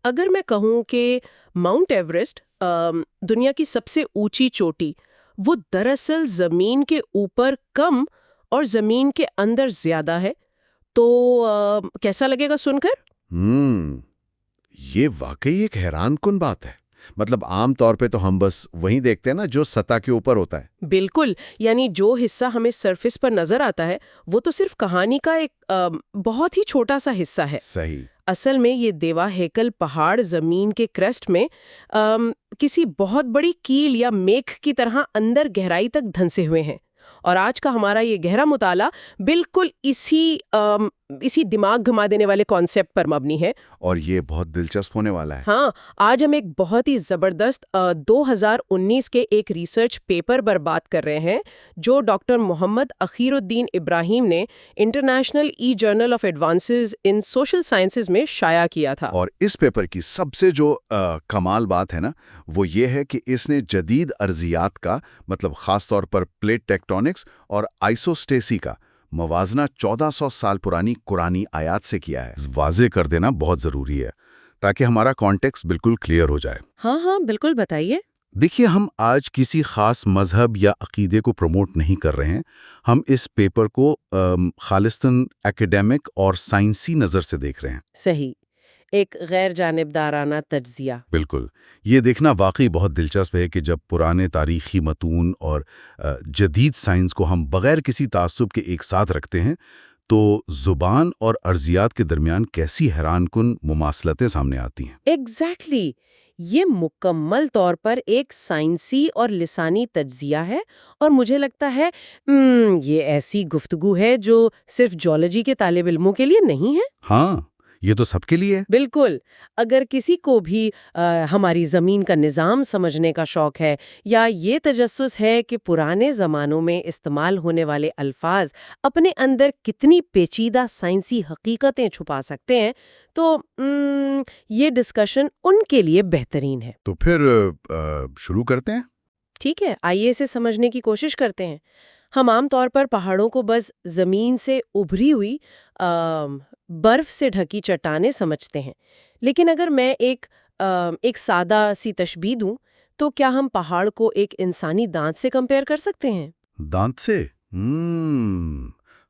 اگر میں کہوں کہ ماؤنٹ ایوریسٹ دنیا کی سب سے اونچی چوٹی، وہ دراصل زمین کے اوپر کم اور زمین کے اندر زیادہ ہے، تو کیسا لگے گا سن کر؟ یہ واقعی ایک حیران کن بات ہے۔ مطلب عام طور پہ تو ہم بس وہیں دیکھتے ہیں نا جو سطح کے اوپر ہوتا ہے۔ بالکل، یعنی جو حصہ ہمیں سرفیس پر نظر آتا ہے وہ تو صرف کہانی کا ایک بہت ہی چھوٹا سا حصہ ہے۔ صحیح۔ اصل میں یہ دیوا ہیکل پہاڑ زمین کے کرسٹ میں کسی بہت بڑی کیل یا میخ کی طرح اندر گہرائی تک دھنسے ہوئے ہیں، اور آج کا ہمارا یہ گہرا مطالعہ بالکل اسی دماغ گھما دینے والے کانسیپٹ پر مبنی ہے۔ اور یہ بہت دلچسپ ہونے والا ہے۔ ہاں، آج ہم ایک بہت ہی زبردست 2019 کے ایک ریسرچ پیپر پر بات کر رہے ہیں جو ڈاکٹر محمد اخیر الدین ابراہیم نے international e journal of advances in social sciences میں شائع کیا تھا۔ اور اس پیپر کی سب سے جو کمال بات ہے نا، وہ یہ ہے کہ اس نے جدید ارضیات کا، مطلب خاص طور پر پلیٹ ٹیکٹونکس اور آئسوسٹیسی کا موازنہ 1400 سال پرانی قرآنی آیات سے کیا ہے۔ واضح کر دینا بہت ضروری ہے تاکہ ہمارا کانٹیکسٹ بالکل کلیئر ہو جائے۔ ہاں بالکل، بتائیے۔ دیکھیے، ہم آج کسی خاص مذہب یا عقیدے کو پروموٹ نہیں کر رہے ہیں۔ ہم اس پیپر کو خالصتاً ایکیڈیمک اور سائنسی نظر سے دیکھ رہے ہیں۔ صحیح، ایک غیر جانبدارانہ تجزیہ۔ بالکل، یہ دیکھنا واقعی بہت دلچسپ ہے کہ جب پرانے تاریخی متون اور جدید سائنس کو ہم بغیر کسی تعصب کے ایک ساتھ رکھتے ہیں تو زبان اور ارضیات کے درمیان کیسی حیران کن مماثلتیں سامنے آتی ہیں۔ ایگزیکٹلی، یہ مکمل طور پر ایک سائنسی اور لسانی تجزیہ ہے، اور مجھے لگتا ہے یہ ایسی گفتگو ہے جو صرف جیولوجی کے طالب علموں کے لیے نہیں ہے۔ ہاں، یہ تو سب کے لیے ہے۔ بالکل، اگر کسی کو بھی ہماری زمین کا نظام سمجھنے کا شوق ہے، یا یہ تجسس ہے کہ پرانے زمانوں میں استعمال ہونے والے الفاظ اپنے اندر کتنی پیچیدہ سائنسی حقیقتیں چھپا سکتے ہیں، تو یہ ڈسکشن ان کے لیے بہترین ہے۔ تو پھر شروع کرتے ہیں۔ ٹھیک ہے، آئیے اسے سمجھنے کی کوشش کرتے ہیں۔ ہم عام طور پر پہاڑوں کو بس زمین سے ابھری ہوئی برف سے ڈھکی چٹانیں سمجھتے ہیں، لیکن اگر میں ایک سادہ سی تشبیہ دوں تو کیا ہم پہاڑ کو ایک انسانی دانت سے کمپیئر کر سکتے ہیں؟ دانت سے؟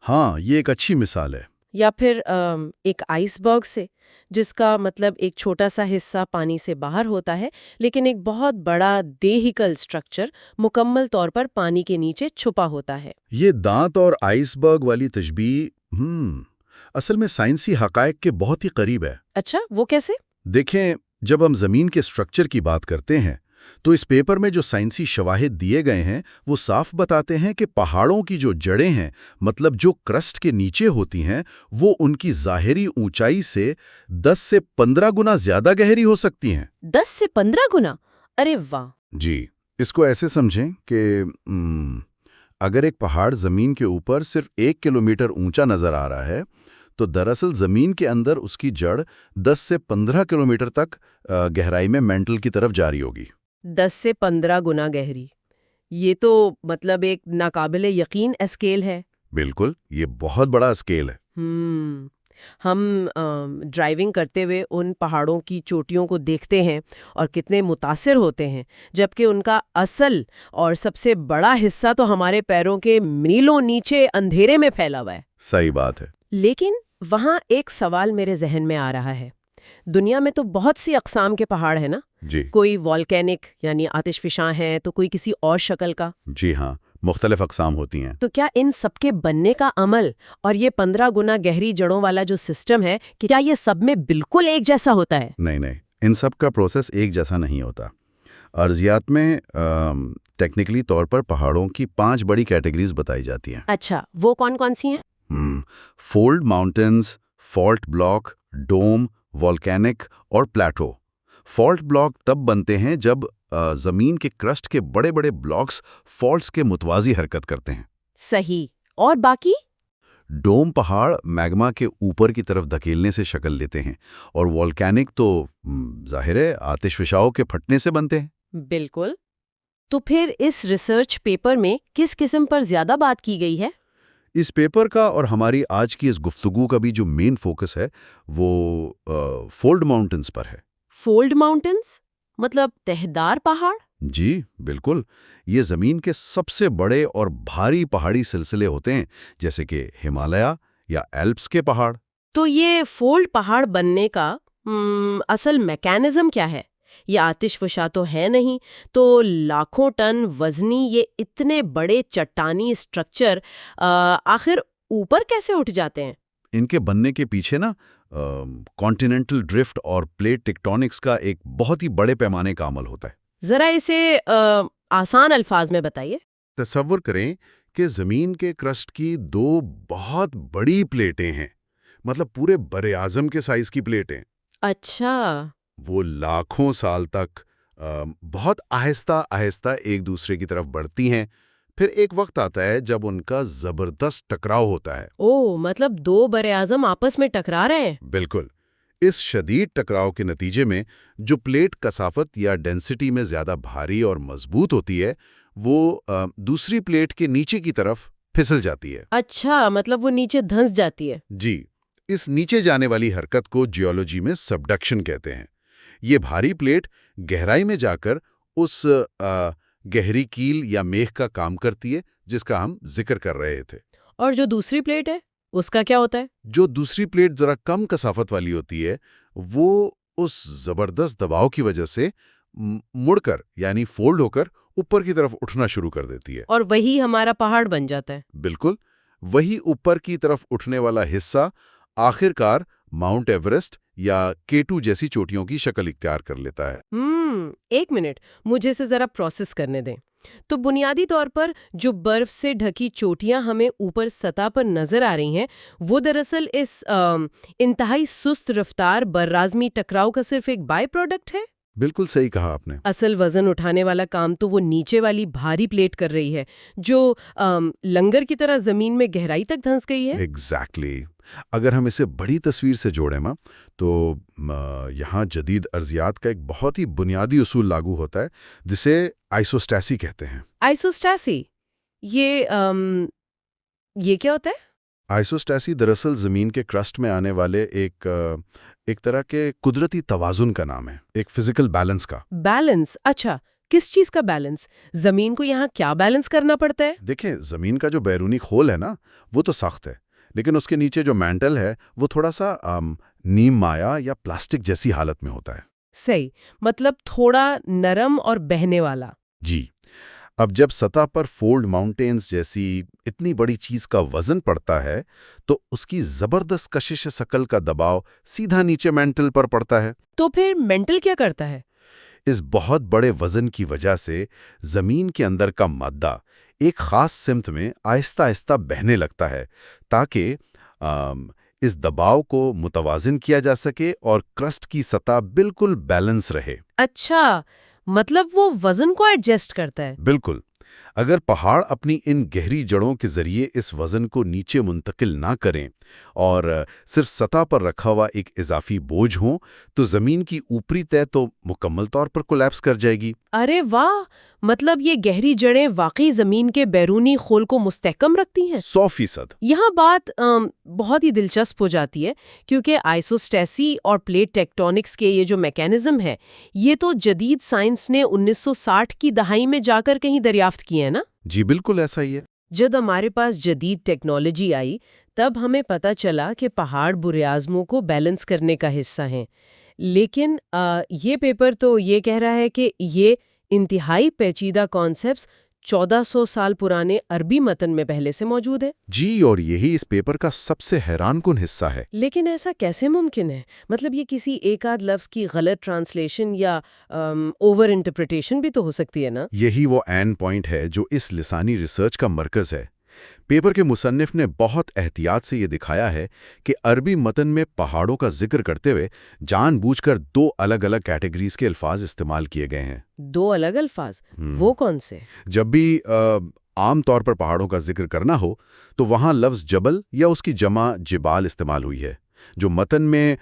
ہاں، یہ ایک اچھی مثال ہے۔ یا پھر ایک آئس برگ سے، جس کا مطلب ایک چھوٹا سا حصہ پانی سے باہر ہوتا ہے لیکن ایک بہت بڑا دیہیکل سٹرکچر مکمل طور پر پانی کے نیچے چھپا ہوتا ہے۔ یہ دانت اور آئس برگ والی تشبیہ اصل میں سائنسی حقائق کے بہت ہی قریب ہے۔ اچھا، وہ کیسے؟ دیکھیں، جب ہم زمین کے سٹرکچر کی بات کرتے ہیں تو اس پیپر میں جو سائنسی شواہد دیے گئے ہیں وہ صاف بتاتے ہیں کہ پہاڑوں کی جو جڑیں ہیں، مطلب جو کرسٹ کے نیچے ہوتی ہیں، وہ ان کی ظاہری اونچائی سے 10 سے 15 گنا زیادہ گہری ہو سکتی ہیں۔ 10 سے 15 گنا؟ ارے واہ! جی، اس کو ایسے سمجھیں کہ اگر ایک پہاڑ زمین کے اوپر صرف 1 کلومیٹر اونچا نظر آ رہا ہے تو دراصل زمین کے اندر اس کی جڑ 10 سے 15 کلومیٹر تک گہرائی میں مینٹل کی طرف جاری ہوگی۔ 10 سے 15 گنا گہری، یہ تو مطلب ایک ناقابل یقین اسکیل ہے۔ بالکل، یہ بہت بڑا اسکیل ہے۔ ہم ڈرائیونگ کرتے ہوئے ان پہاڑوں کی چوٹیوں کو دیکھتے ہیں اور کتنے متاثر ہوتے ہیں، جبکہ ان کا اصل اور سب سے بڑا حصہ تو ہمارے پیروں کے میلوں نیچے اندھیرے میں پھیلا ہوا ہے۔ صحیح بات ہے۔ لیکن وہاں ایک سوال میرے ذہن میں آ رہا ہے۔ دنیا میں تو بہت سی اقسام کے پہاڑ ہیں نا؟ جی، کوئی والکینک یعنی آتش فشاں ہے، تو کوئی کسی اور شکل کا۔ جی ہاں، مختلف اقسام ہوتی ہیں۔ تو کیا ان سب کے بننے کا عمل اور یہ 15 گنا گہری جڑوں والا جو سسٹم ہے، کیا یہ سب میں بالکل ایک جیسا ہوتا ہے؟ نہیں، ان سب کا پروسیس ایک جیسا نہیں ہوتا۔ ارضیات میں ٹیکنیکلی طور پر پہاڑوں کی 5 بڑی کیٹیگریز بتائی جاتی ہیں۔ اچھا، وہ کون سی ہیں؟ فولڈ ماؤنٹینز، فالٹ بلاک، ڈوم، والکینک اور پلیٹو۔ فالٹ بلاک تب بنتے ہیں جب زمین کے کرسٹ کے بڑے بڑے بلاکس فالٹس کے متوازی حرکت کرتے ہیں۔ صحیح، اور باقی؟ ڈوم پہاڑ میگما کے اوپر کی طرف دھکیلنے سے شکل لیتے ہیں، اور والکینک تو ظاہر ہے آتش فشاؤں کے پھٹنے سے بنتے ہیں۔ بالکل۔ تو پھر اس ریسرچ پیپر میں کس قسم پر زیادہ بات کی گئی ہے؟ اس پیپر کا اور ہماری آج کی اس گفتگو کا بھی جو مین فوکس ہے وہ فولڈ ماؤنٹنز پر ہے۔ فولڈ ماؤنٹنز مطلب تہدار پہاڑ؟ جی بالکل، یہ زمین کے سب سے بڑے اور بھاری پہاڑی سلسلے ہوتے ہیں، جیسے کہ ہمالیہ یا ایلپس کے پہاڑ۔ تو یہ فولڈ پہاڑ بننے کا اصل میکانزم کیا ہے؟ یہ آتش فشاں تو ہے نہیں، تو لاکھوں ٹن وزنی یہ اتنے بڑے چٹانی اسٹرکچر آخر اوپر کیسے اٹھ جاتے ہیں؟ ان کے بننے کے پیچھے نا کانٹیننٹل ڈرفٹ اور پلیٹ ٹیکٹونکس کا ایک بہت ہی بڑے پیمانے کا عمل ہوتا ہے۔ ذرا اسے آسان الفاظ میں بتائیے۔ تصور کریں کہ زمین کے کرسٹ کی دو بہت بڑی پلیٹیں ہیں، مطلب پورے بر اعظم کے سائز کی پلیٹیں۔ اچھا۔ وہ لاکھوں سال تک بہت آہستہ آہستہ ایک دوسرے کی طرف بڑھتی ہیں، پھر ایک وقت آتا ہے جب ان کا زبردست ٹکراؤ ہوتا ہے۔ مطلب دو براعظم آپس میں ٹکرا رہے ہیں؟ بالکل۔ اس شدید ٹکراؤ کے نتیجے میں جو پلیٹ کثافت یا ڈینسٹی میں زیادہ بھاری اور مضبوط ہوتی ہے، وہ دوسری پلیٹ کے نیچے کی طرف پھسل جاتی ہے۔ اچھا، مطلب وہ نیچے دھنس جاتی ہے۔ جی، اس نیچے جانے والی حرکت کو جیولوجی میں سبڈکشن کہتے ہیں۔ یہ بھاری پلیٹ گہرائی میں جا کر اس گہری کیل یا میخ کا کام کرتی ہے جس کا ہم ذکر کر رہے تھے۔ اور جو دوسری پلیٹ ہے اس کا کیا ہوتا ہے؟ جو دوسری پلیٹ ذرا کم کثافت والی ہوتی ہے، وہ اس زبردست دباؤ کی وجہ سے مڑ کر یعنی فولڈ ہو کر اوپر کی طرف اٹھنا شروع کر دیتی ہے، اور وہی ہمارا پہاڑ بن جاتا ہے۔ بالکل وہی اوپر کی طرف اٹھنے والا حصہ آخر کار ماؤنٹ ایورسٹ یا K2 جیسی چوٹیوں کی شکل اختیار کر لیتا ہے۔ ایک منٹ، مجھے اسے ذرا پروسیس کرنے دیں۔ تو بنیادی طور پر جو برف سے ڈھکی چوٹیاں ہمیں اوپر سطح پر نظر آ رہی ہیں، وہ دراصل اس انتہائی سست رفتار براعظمی ٹکراؤ کا صرف ایک بائی پروڈکٹ ہے؟ بالکل صحیح کہا آپ نے۔ اصل وزن اٹھانے والا کام تو وہ نیچے والی بھاری پلیٹ کر رہی ہے جو لنگر کی طرح زمین میں گہرائی تک دھنس گئی ہے۔ ایگزیکٹلی۔ اگر ہم اسے بڑی تصویر سے جوڑیں تو یہاں جدید ارضیات کا ایک بہت ہی بنیادی اصول لاگو ہوتا ہے جسے آئسوسٹیسی کہتے ہیں۔ آئسوسٹیسی، یہ کیا ہوتا ہے؟ آئسوسٹیسی دراصل زمین کے کرسٹ میں آنے والے ایک طرح کے قدرتی توازن کا نام ہے، ایک فزیکل بیلنس کا۔ بیلنس؟ اچھا، کس چیز کا بیلنس؟ زمین کو یہاں کیا بیلنس کرنا پڑتا ہے؟ دیکھیں، زمین کا جو بیرونی کھول ہے نا، وہ تو سخت ہے، لیکن اس کے نیچے جو مینٹل ہے وہ تھوڑا سا نیم مایا یا پلاسٹک جیسی حالت میں ہوتا ہے۔ صحیح، مطلب تھوڑا نرم اور بہنے والا۔ جی، اب جب سطح پر فولڈ ماؤنٹینز جیسی اتنی بڑی چیز کا وزن پڑتا ہے تو اس کی زبردست کشش ثقل کا دباؤ سیدھا نیچے مینٹل پر پڑتا ہے۔ تو پھر مینٹل کیا کرتا ہے؟ اس بہت بڑے وزن کی وجہ سے زمین کے اندر کا مادہ ایک خاص سمت میں آہستہ آہستہ بہنے لگتا ہے تاکہ اس دباؤ کو متوازن کیا جا سکے اور کرسٹ کی سطح بالکل بیلنس رہے۔ اچھا، مطلب وہ وزن کو ایڈجسٹ کرتا ہے۔ بالکل۔ اگر پہاڑ اپنی ان گہری جڑوں کے ذریعے اس وزن کو نیچے منتقل نہ کریں اور صرف سطح پر رکھا ہوا ایک اضافی بوجھ ہوں تو زمین کی اوپری تہہ تو مکمل طور پر کولیپس کر جائے گی۔ ارے واہ، مطلب یہ گہری جڑیں واقعی زمین کے بیرونی خول کو مستحکم رکھتی ہیں؟ 100%۔ یہاں بات بہت ہی دلچسپ ہو جاتی ہے کیونکہ آئسوسٹیسی اور پلیٹ ٹیکٹونکس کے یہ جو میکانزم ہے یہ تو جدید سائنس نے 1960 کی دہائی میں جا کر کہیں دریافت کیے ہیں نا؟ جی بالکل ایسا ہی ہے۔ جب ہمارے پاس جدید ٹیکنالوجی آئی تب ہمیں پتہ چلا کہ پہاڑ براعظموں کو بیلنس کرنے کا حصہ ہیں، لیکن یہ پیپر تو یہ کہہ رہا ہے کہ یہ انتہائی پیچیدہ کانسیپٹس 1400 سال پرانے عربی متن میں پہلے سے موجود ہے۔ جی، اور یہی اس پیپر کا سب سے حیران کن حصہ ہے۔ لیکن ایسا کیسے ممکن ہے؟ مطلب یہ کسی ایک آدھ لفظ کی غلط ٹرانسلیشن یا اوور انٹرپریٹیشن بھی تو ہو سکتی ہے نا؟ یہی وہ عین پوائنٹ ہے جو اس لسانی ریسرچ کا مرکز ہے۔ پیپر کے مصنف نے بہت احتیاط سے یہ دکھایا ہے کہ عربی متن میں پہاڑوں کا ذکر کرتے ہوئے جان بوجھ کر دو الگ الگ کیٹیگریز کے الفاظ استعمال کیے گئے ہیں۔ دو الگ الفاظ؟ وہ کون سے؟ جب بھی عام طور پر پہاڑوں کا ذکر کرنا ہو تو وہاں لفظ جبل یا اس کی جمع جبال استعمال ہوئی ہے جو متن میں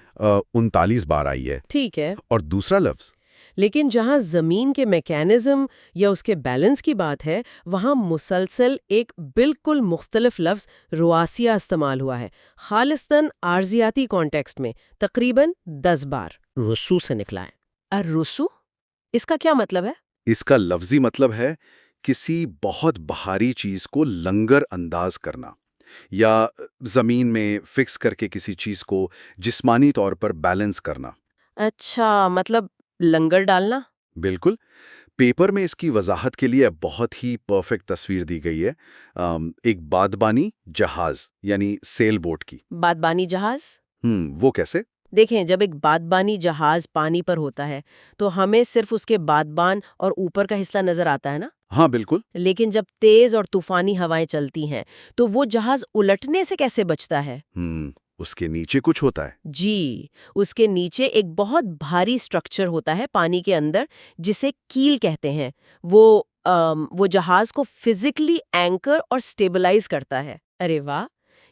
39 بار آئی ہے۔ ٹھیک ہے۔ اور دوسرا لفظ، لیکن جہاں زمین کے میکانزم یا اس کے بیلنس کی بات ہے وہاں مسلسل ایک بالکل مختلف لفظ رواسیہ استعمال ہوا ہے، خالصتاً ارضیاتی کانٹیکسٹ میں تقریباً 10 بار۔ رسو سے نکلا ہے۔ الرسو؟ اس کا کیا مطلب ہے؟ اس کا لفظی مطلب ہے کسی بہت بھاری چیز کو لنگر انداز کرنا، یا زمین میں فکس کر کے کسی چیز کو جسمانی طور پر بیلنس کرنا۔ اچھا، مطلب لنگر ڈالنا؟ بالکل۔ پیپر میں اس کی وضاحت کے لیے بہت ہی پرفیکٹ تصویر دی گئی ہے، ایک بادبانی جہاز یعنی سیل بوٹ کی۔ بادبانی جہاز؟ وہ کیسے؟ دیکھیں، جب ایک بادبانی جہاز پانی پر ہوتا ہے تو ہمیں صرف اس کے بادبان اور اوپر کا حصہ نظر آتا ہے نا؟ ہاں بالکل۔ لیکن جب تیز اور طوفانی ہوائیں چلتی ہیں تو وہ جہاز الٹنے سے کیسے بچتا ہے؟ اس کے نیچے کچھ ہوتا ہے۔ جی، اس کے نیچے ایک بہت بھاری سٹرکچر ہوتا ہے پانی کے اندر، جسے کیل کہتے ہیں۔ وہ جہاز کو فزیکلی اینکر اور سٹیبلائز کرتا ہے۔ ارے واہ!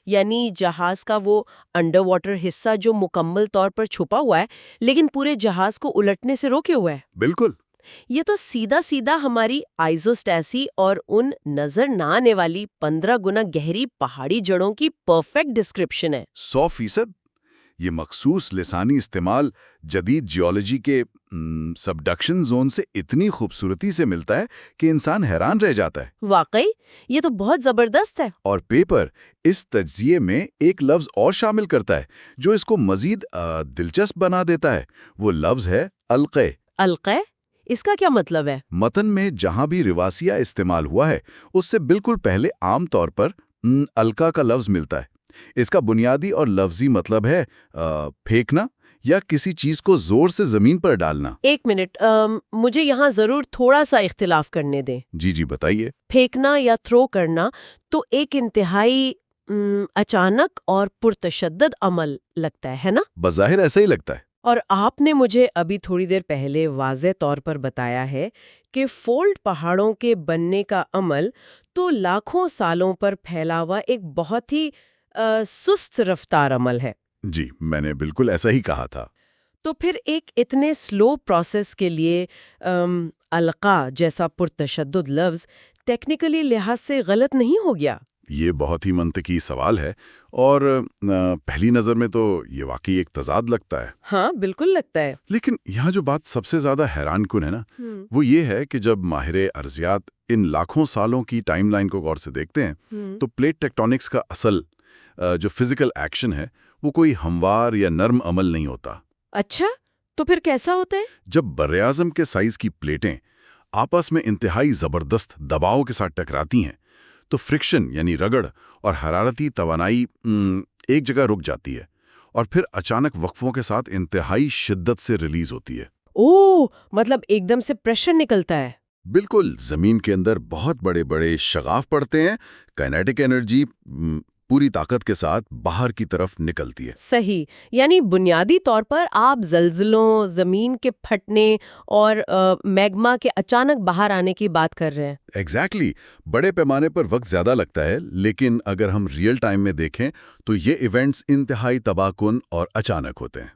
یعنی جہاز کا وہ انڈر واٹر حصہ جو مکمل طور پر چھپا ہوا ہے لیکن پورے جہاز کو الٹنے سے روکے ہوا ہے۔ بالکل۔ یہ تو سیدھا سیدھا ہماری آئزوسٹیسی اور ان نظر نہ آنے والی 15 گنا گہری پہاڑی جڑوں کی پرفیکٹ ڈسکرپشن ہے۔ 100%۔ یہ مخصوص لسانی استعمال جدید جیولوجی کے سبڈکشن زون سے اتنی خوبصورتی سے ملتا ہے کہ انسان حیران رہ جاتا ہے۔ واقعی یہ تو بہت زبردست ہے۔ اور پیپر اس تجزیے میں ایک لفظ اور شامل کرتا ہے جو اس کو مزید دلچسپ بنا دیتا ہے۔ وہ لفظ ہے القے۔ القے؟ اس کا کیا مطلب ہے؟ متن میں جہاں بھی رواسیہ استعمال ہوا ہے اس سے بالکل پہلے عام طور پر القا کا لفظ ملتا ہے۔ اس کا بنیادی اور لفظی مطلب ہے پھینکنا یا کسی چیز کو زور سے زمین پر ڈالنا۔ ایک منٹ، مجھے یہاں ضرور تھوڑا سا اختلاف کرنے دیں۔ جی بتائیے۔ پھینکنا یا تھرو کرنا تو ایک انتہائی اچانک اور پرتشدد عمل لگتا ہے نا؟ بظاہر ایسا ہی لگتا ہے۔ اور آپ نے مجھے ابھی تھوڑی دیر پہلے واضح طور پر بتایا ہے کہ فولڈ پہاڑوں کے بننے کا عمل تو لاکھوں سالوں پر پھیلا ہوا ایک بہت ہی سست رفتار عمل ہے۔ جی، میں نے بالکل ایسا ہی کہا تھا۔ تو پھر ایک اتنے سلو پروسیس کے لیے القا جیسا پرتشدد لفظ ٹیکنیکلی لحاظ سے غلط نہیں ہو گیا؟ یہ بہت ہی منطقی سوال ہے، اور پہلی نظر میں تو یہ واقعی ایک تضاد لگتا ہے۔ ہاں بالکل لگتا ہے۔ لیکن یہاں جو بات سب سے زیادہ حیران کن ہے نا، وہ یہ ہے کہ جب ماہر ارضیات ان لاکھوں سالوں کی ٹائم لائن کو غور سے دیکھتے ہیں تو پلیٹ ٹیکٹونکس کا اصل جو فزیکل ایکشن ہے وہ کوئی ہموار یا نرم عمل نہیں ہوتا۔ اچھا، تو پھر کیسا ہوتا ہے؟ جب براعظم کے سائز کی پلیٹیں آپس میں انتہائی زبردست دباؤ کے ساتھ ٹکراتی ہیں تو فرکشن یعنی رگڑ اور حرارتی توانائی ایک جگہ رک جاتی ہے اور پھر اچانک وقفوں کے ساتھ انتہائی شدت سے ریلیز ہوتی ہے۔ اوہ، مطلب ایک دم سے پریشر نکلتا ہے۔ بالکل، زمین کے اندر بہت بڑے بڑے شگاف پڑتے ہیں، کائنیٹک انرجی پوری طاقت کے ساتھ باہر کی طرف نکلتی ہے۔ صحیح، یعنی بنیادی طور پر آپ زلزلوں، زمین کے پھٹنے اور میگما کے اچانک باہر آنے کی بات کر رہے ہیں۔ ایگزیکٹلی۔ بڑے پیمانے پر وقت زیادہ لگتا ہے، لیکن اگر ہم ریئل ٹائم میں دیکھیں تو یہ ایونٹس انتہائی تباہ کن اور اچانک ہوتے ہیں۔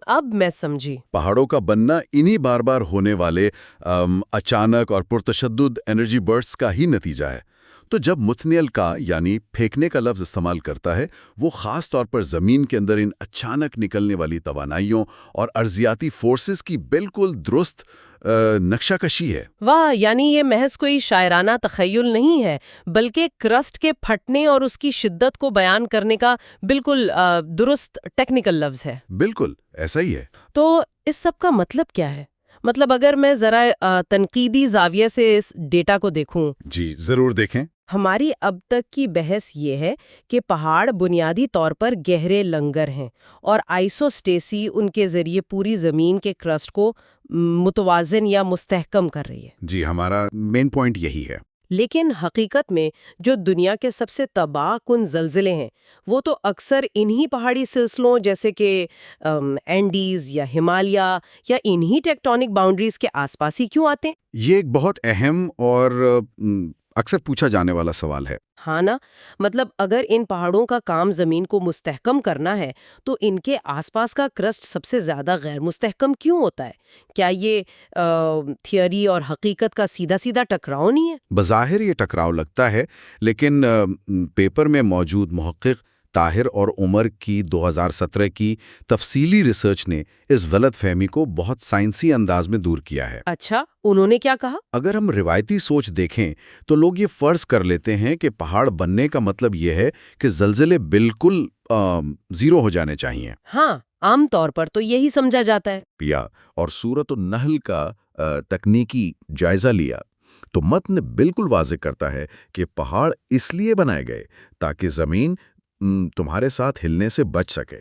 اب میں سمجھی۔ پہاڑوں کا بننا انہی بار بار ہونے والے اچانک اور پرتشدد انرجی برسٹس کا ہی نتیجہ ہے۔ تو جب متنی القاء یعنی پھینکنے کا لفظ استعمال کرتا ہے، وہ خاص طور پر زمین کے اندر ان اچانک نکلنے والی توانائیوں اور ارضیاتی فورسز کی بالکل درست نقشہ کشی ہے۔ واہ، یعنی یہ محض کوئی شاعرانہ تخیل نہیں ہے بلکہ کرسٹ کے پھٹنے اور اس کی شدت کو بیان کرنے کا بالکل درست ٹیکنیکل لفظ ہے۔ بالکل ایسا ہی ہے۔ تو اس سب کا مطلب کیا ہے؟ مطلب اگر میں ذرا تنقیدی زاویے سے اس ڈیٹا کو دیکھوں۔ جی ضرور دیکھیں۔ ہماری اب تک کی بحث یہ ہے کہ پہاڑ بنیادی طور پر گہرے لنگر ہیں اور آئسوسٹیسی ان کے ذریعے پوری زمین کے کرسٹ کو متوازن یا مستحکم کر رہی ہے۔ جی، ہمارا مین پوائنٹ یہی ہے۔ لیکن حقیقت میں جو دنیا کے سب سے تباہ کن زلزلے ہیں وہ تو اکثر انہی پہاڑی سلسلوں جیسے کہ اینڈیز یا ہمالیہ یا انہی ٹیکٹونک باؤنڈریز کے آس پاس ہی کیوں آتے ہیں؟ یہ ایک بہت اہم اور اکثر پوچھا جانے والا سوال ہے۔ ہاں نا، مطلب اگر ان پہاڑوں کا کام زمین کو مستحکم کرنا ہے تو ان کے آس پاس کا کرسٹ سب سے زیادہ غیر مستحکم کیوں ہوتا ہے؟ کیا یہ تھیوری اور حقیقت کا سیدھا سیدھا ٹکراؤ نہیں ہے؟ بظاہر یہ ٹکراؤ لگتا ہے، لیکن پیپر میں موجود محقق طاہر اور عمر کی 2017 کی تفصیلی ریسرچ نے اس غلط فہمی کو بہت سائنسی انداز میں دور کیا ہے۔ اچھا، انہوں نے کیا کہا؟ اگر ہم روایتی سوچ دیکھیں تو لوگ یہ فرض کر لیتے ہیں کہ پہاڑ بننے کا مطلب یہ ہے کہ زلزلے بالکل زیرو ہو جانے چاہیے۔ ہاں، عام طور پر تو یہی سمجھا جاتا ہے۔ پیا اور سورۃ النحل کا تکنیکی جائزہ لیا تو متن بالکل واضح کرتا ہے کہ پہاڑ اس لیے بنائے گئے تاکہ زمین تمہارے ساتھ ہلنے سے بچ سکے۔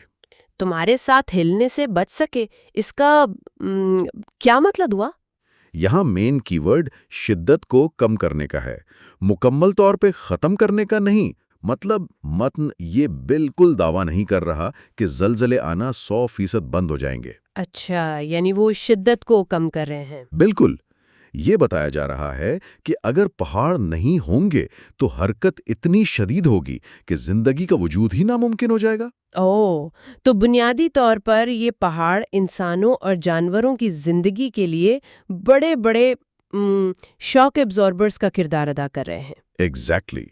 تمہارے ساتھ ہلنے سے بچ سکے، اس کا کیا مطلب ہوا؟ یہاں مین کی ورڈ شدت کو کم کرنے کا ہے، مکمل طور پہ ختم کرنے کا نہیں۔ مطلب متن یہ بالکل دعویٰ نہیں کر رہا کہ زلزلے آنا 100% بند ہو جائیں گے۔ اچھا، یعنی وہ شدت کو کم کر رہے ہیں۔ بالکل، یہ بتایا جا رہا ہے کہ اگر پہاڑ نہیں ہوں گے تو حرکت اتنی شدید ہوگی کہ زندگی کا وجود ہی ناممکن ہو جائے گا۔ تو بنیادی طور پر یہ پہاڑ انسانوں اور جانوروں کی زندگی کے لیے بڑے بڑے شاک ایبزاربرز کا کردار ادا کر رہے ہیں۔ ایگزیکٹلی،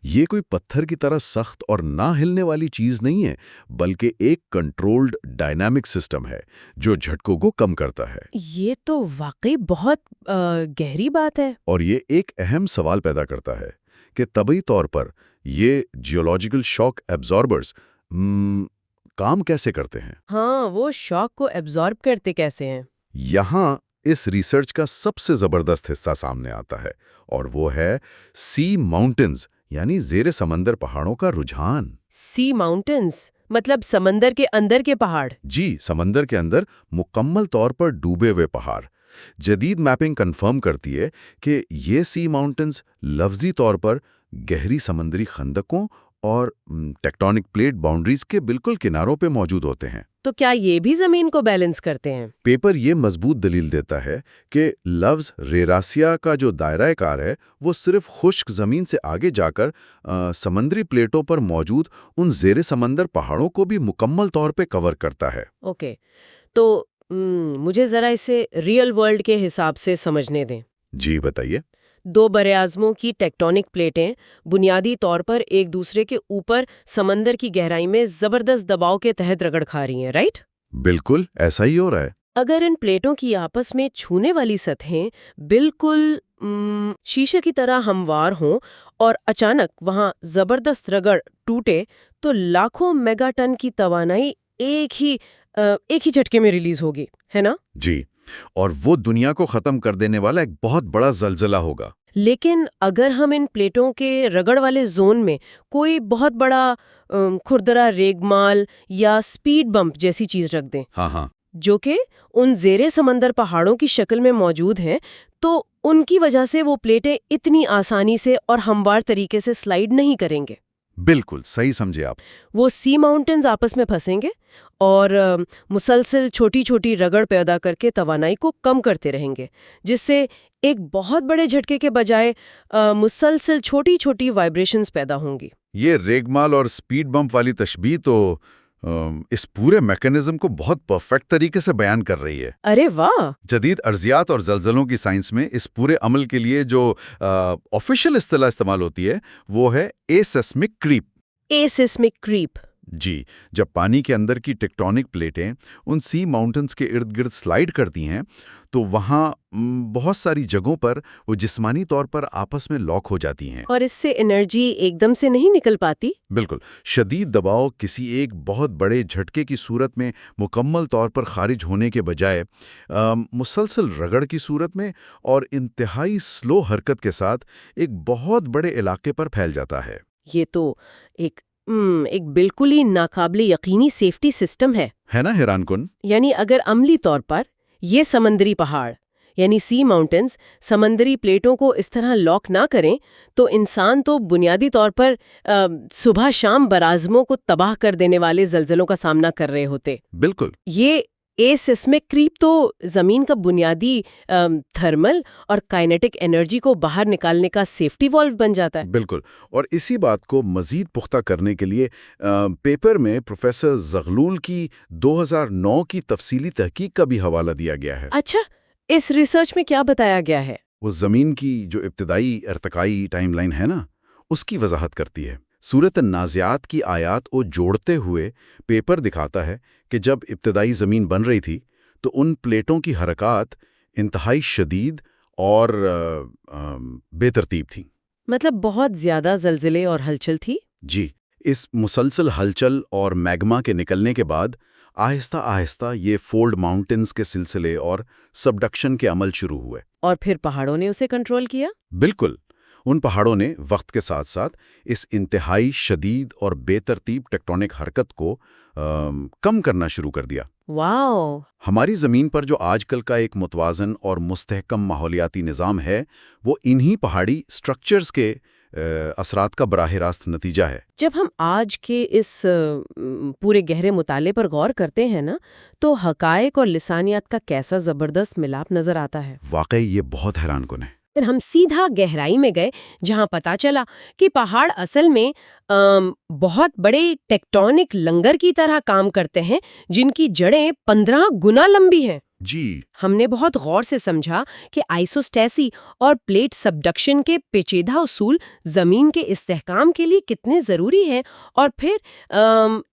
یہ کوئی پتھر کی طرح سخت اور نہ ہلنے والی چیز نہیں ہے، بلکہ ایک کنٹرولڈ ڈائنامک سسٹم ہے جو جھٹکوں کو کم کرتا ہے۔ یہ تو واقعی بہت گہری بات ہے۔ اور یہ ایک اہم سوال پیدا کرتا ہے کہ طبعی طور پر یہ جیولوجیکل شاک ایبزاربرز کام کیسے کرتے ہیں؟ ہاں، وہ شاک کو ایبزارب کرتے کیسے ہیں؟ یہاں اس ریسرچ کا سب سے زبردست حصہ سامنے آتا ہے، اور وہ ہے سی ماؤنٹنز، یعنی زیر سمندر پہاڑوں کا رجحان۔ سی ماؤنٹنز مطلب سمندر کے اندر کے پہاڑ؟ جی، سمندر کے اندر مکمل طور پر ڈوبے ہوئے پہاڑ۔ جدید میپنگ کنفرم کرتی ہے کہ یہ سی ماؤنٹنز لفظی طور پر گہری سمندری خندقوں اور ٹیکٹونک پلیٹ باؤنڈریز کے بالکل کناروں پہ موجود ہوتے ہیں۔ تو کیا یہ بھی زمین کو بیلنس کرتے ہیں؟ پیپر یہ مضبوط دلیل دیتا ہے کہ لفظ ریراسیا کا جو دائرہ کار ہے وہ صرف خشک زمین سے آگے جا کر سمندری پلیٹوں پر موجود ان زیر سمندر پہاڑوں کو بھی مکمل طور پہ کور کرتا ہے۔ اوکے، تو مجھے ذرا اسے ریئل ورلڈ کے حساب سے سمجھنے دیں۔ جی بتائیے۔ دو براعظموں کی ٹیکٹونک پلیٹیں بنیادی طور پر ایک دوسرے کے اوپر سمندر کی گہرائی میں زبردست دباؤ کے تحت رگڑ کھا رہی ہیں، رائٹ؟ بالکل ایسا ہی ہو رہا ہے۔ اگر ان پلیٹوں کی آپس میں چھونے والی سطحیں بالکل شیشے کی طرح ہموار ہوں اور اچانک وہاں زبردست رگڑ ٹوٹے تو لاکھوں میگا ٹن کی توانائی ایک ہی جھٹکے میں ریلیز ہوگی، ہے نا؟ جی، اور وہ دنیا کو ختم کر دینے والا ایک بہت بڑا زلزلہ ہوگا۔ لیکن اگر ہم ان پلیٹوں کے رگڑ والے زون میں کوئی بہت بڑا کھردرا ریگمال یا سپیڈ بمپ جیسی چیز رکھ دیں، ہاں، جو کہ ان زیر سمندر پہاڑوں کی شکل میں موجود ہیں، تو ان کی وجہ سے وہ پلیٹیں اتنی آسانی سے اور ہموار طریقے سے سلائیڈ نہیں کریں گے۔ بالکل صحیح سمجھے آپ۔ وہ سی ماؤنٹنز آپس میں پھنسیں گے اور مسلسل چھوٹی چھوٹی رگڑ پیدا کر کے توانائی کو کم کرتے رہیں گے، جس سے ایک بہت بڑے جھٹکے کے بجائے مسلسل چھوٹی چھوٹی وائبریشنز پیدا ہوں گی۔ یہ ریگمال اور سپیڈ بمپ والی تشبیہ تو اس پورے میکانزم کو بہت پرفیکٹ طریقے سے بیان کر رہی ہے۔ ارے واہ! جدید ارضیات اور زلزلوں کی سائنس میں اس پورے عمل کے لیے جو آفیشیل اصطلاح استعمال ہوتی ہے وہ ہے اسیسمک کریپ۔ اسیسمک کریپ؟ جی، جب پانی کے اندر کی ٹیکٹونک پلیٹیں ان سی ماؤنٹنز کے ارد گرد سلائیڈ کرتی ہیں تو وہاں بہت ساری جگہوں پر وہ جسمانی طور پر آپس میں لاک ہو جاتی ہیں۔ اور اس سے انرجی ایک دم سے نہیں نکل پاتی؟ بالکل، شدید دباؤ کسی ایک بہت بڑے جھٹکے کی صورت میں مکمل طور پر خارج ہونے کے بجائے مسلسل رگڑ کی صورت میں اور انتہائی سلو حرکت کے ساتھ ایک بہت بڑے علاقے پر پھیل جاتا ہے۔ یہ تو ایک بالکل ہی ناقابل یقینی سیفٹی سسٹم ہے نا حیران کن؟ یعنی اگر عملی طور پر یہ سمندری پہاڑ یعنی سی ماؤنٹنز سمندری پلیٹوں کو اس طرح لاک نہ کریں تو انسان تو بنیادی طور پر صبح شام براعظموں کو تباہ کر دینے والے زلزلوں کا سامنا کر رہے ہوتے۔ بالکل، یہ اسیسمک کریپ تو زمین کا بنیادی تھرمل اور کائنیٹک انرجی کو باہر نکالنے کا سیفٹی والو بن جاتا ہے۔ بالکل، اور اسی بات کو مزید پختہ کرنے کے لیے پیپر میں پروفیسر زغلول کی 2009 کی تفصیلی تحقیق کا بھی حوالہ دیا گیا ہے۔ اچھا، اس ریسرچ میں کیا بتایا گیا ہے؟ وہ زمین کی جو ابتدائی ارتقائی ٹائم لائن ہے نا، اس کی وضاحت کرتی ہے۔ سورۃ النازعات کی آیات کو جوڑتے ہوئے پیپر دکھاتا ہے کہ جب ابتدائی زمین بن رہی تھی تو ان پلیٹوں کی حرکات انتہائی شدید اور بے ترتیب تھیں۔ مطلب بہت زیادہ زلزلے اور ہلچل تھی؟ جی، اس مسلسل ہلچل اور میگما کے نکلنے کے بعد آہستہ آہستہ یہ فولڈ ماؤنٹنز کے سلسلے اور سبڈکشن کے عمل شروع ہوئے۔ اور پھر پہاڑوں نے اسے کنٹرول کیا؟ بالکل، ان پہاڑوں نے وقت کے ساتھ ساتھ اس انتہائی شدید اور بے ترتیب ٹیکٹونک حرکت کو کم کرنا شروع کر دیا۔ واو! ہماری زمین پر جو آج کل کا ایک متوازن اور مستحکم ماحولیاتی نظام ہے، وہ انہی پہاڑی سٹرکچرز کے اثرات کا براہ راست نتیجہ ہے۔ جب ہم آج کے اس پورے گہرے مطالعے پر غور کرتے ہیں نا، تو حقائق اور لسانیات کا کیسا زبردست ملاپ نظر آتا ہے۔ واقعی یہ بہت حیران کن ہے۔ پھر ہم سیدھا گہرائی میں گئے، جہاں پتا چلا کہ پہاڑ اصل میں بہت بڑے ٹیکٹونک لنگر کی طرح کام کرتے ہیں، جن کی جڑیں 15 گنا لمبی ہیں۔ جی، ہم نے بہت غور سے سمجھا کہ آئسوسٹیسی اور پلیٹ سبڈکشن کے پیچیدہ اصول زمین کے استحکام کے لیے کتنے ضروری ہیں، اور پھر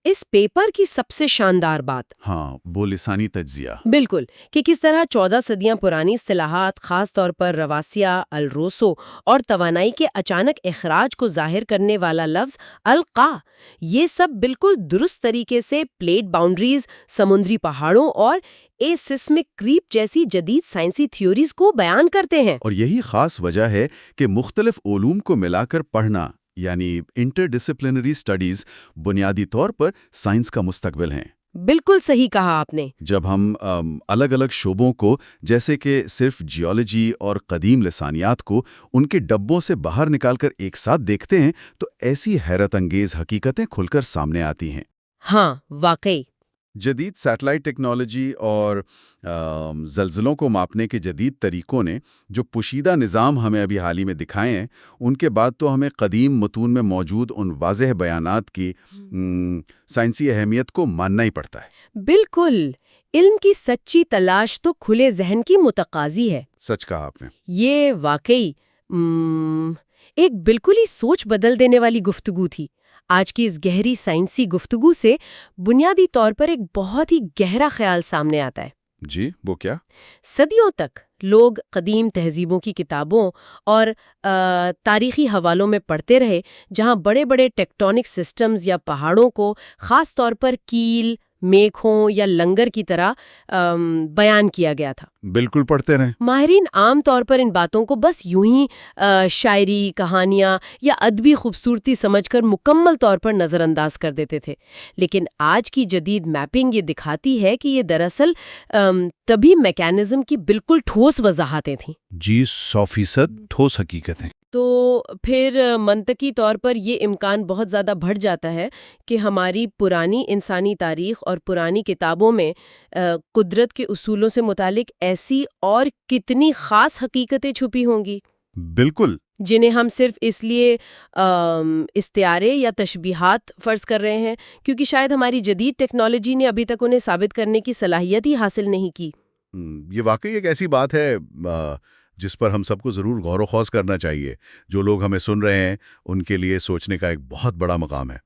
اس پیپر کی سب سے شاندار بات، ہاں، وہ لسانی تجزیہ۔ بالکل، کہ کس طرح 14 صدیاں پرانی اصطلاحات، خاص طور پر رواسیا، الروسو اور توانائی کے اچانک اخراج کو ظاہر کرنے والا لفظ القا، یہ سب بالکل درست طریقے سے پلیٹ باؤنڈریز، سمندری پہاڑوں اور سسمک کریپ جیسی جدید سائنسی تھیوریز کو بیان کرتے ہیں۔ اور یہی خاص وجہ ہے کہ مختلف علوم کو ملا کر پڑھنا، یعنی انٹر ڈسپلنری سٹڈیز، بنیادی طور پر سائنس کا مستقبل ہیں۔ بالکل صحیح کہا آپ نے۔ جب ہم الگ الگ شعبوں کو، جیسے کہ صرف جیولوجی اور قدیم لسانیات کو، ان کے ڈبوں سے باہر نکال کر ایک ساتھ دیکھتے ہیں تو ایسی حیرت انگیز حقیقتیں کھل کر سامنے آتی ہیں۔ ہاں، واقعی۔ جدید سیٹلائٹ ٹیکنالوجی اور زلزلوں کو ماپنے کے جدید طریقوں نے جو پوشیدہ نظام ہمیں ابھی حال ہی میں دکھائے ہیں، ان کے بعد تو ہمیں قدیم متون میں موجود ان واضح بیانات کی سائنسی اہمیت کو ماننا ہی پڑتا ہے۔ بالکل، علم کی سچی تلاش تو کھلے ذہن کی متقاضی ہے۔ سچ کہا آپ نے۔ یہ واقعی ایک بالکل ہی سوچ بدل دینے والی گفتگو تھی۔ آج کی اس گہری سائنسی گفتگو سے بنیادی طور پر ایک بہت ہی گہرا خیال سامنے آتا ہے۔ جی، وہ کیا؟ صدیوں تک لوگ قدیم تہذیبوں کی کتابوں اور تاریخی حوالوں میں پڑھتے رہے، جہاں بڑے بڑے ٹیکٹونک سسٹمز یا پہاڑوں کو خاص طور پر کیل، میخوں یا لنگر کی طرح بیان کیا گیا تھا۔ بالکل پڑھتے رہیں۔ ماہرین عام طور پر ان باتوں کو بس یوں ہی شاعری، کہانیاں یا ادبی خوبصورتی سمجھ کر مکمل طور پر نظر انداز کر دیتے تھے، لیکن آج کی جدید میپنگ یہ دکھاتی ہے کہ یہ دراصل طبی میکانزم کی بالکل ٹھوس وضاحتیں تھیں۔ جی، 100% ٹھوس حقیقت ہے۔ تو پھر منطقی طور پر یہ امکان بہت زیادہ بڑھ جاتا ہے کہ ہماری پرانی انسانی تاریخ اور پرانی کتابوں میں قدرت کے اصولوں سے متعلق ایسی اور کتنی خاص حقیقتیں چھپی ہوں گی، بالکل، جنہیں ہم صرف اس لیے استعارے یا تشبیہات فرض کر رہے ہیں کیونکہ شاید ہماری جدید ٹیکنالوجی نے ابھی تک انہیں ثابت کرنے کی صلاحیت ہی حاصل نہیں کی۔ یہ واقعی ایک ایسی بات ہے جس پر ہم سب کو ضرور غور و خوض کرنا چاہیے۔ جو لوگ ہمیں سن رہے ہیں ان کے لیے سوچنے کا ایک بہت بڑا مقام ہے۔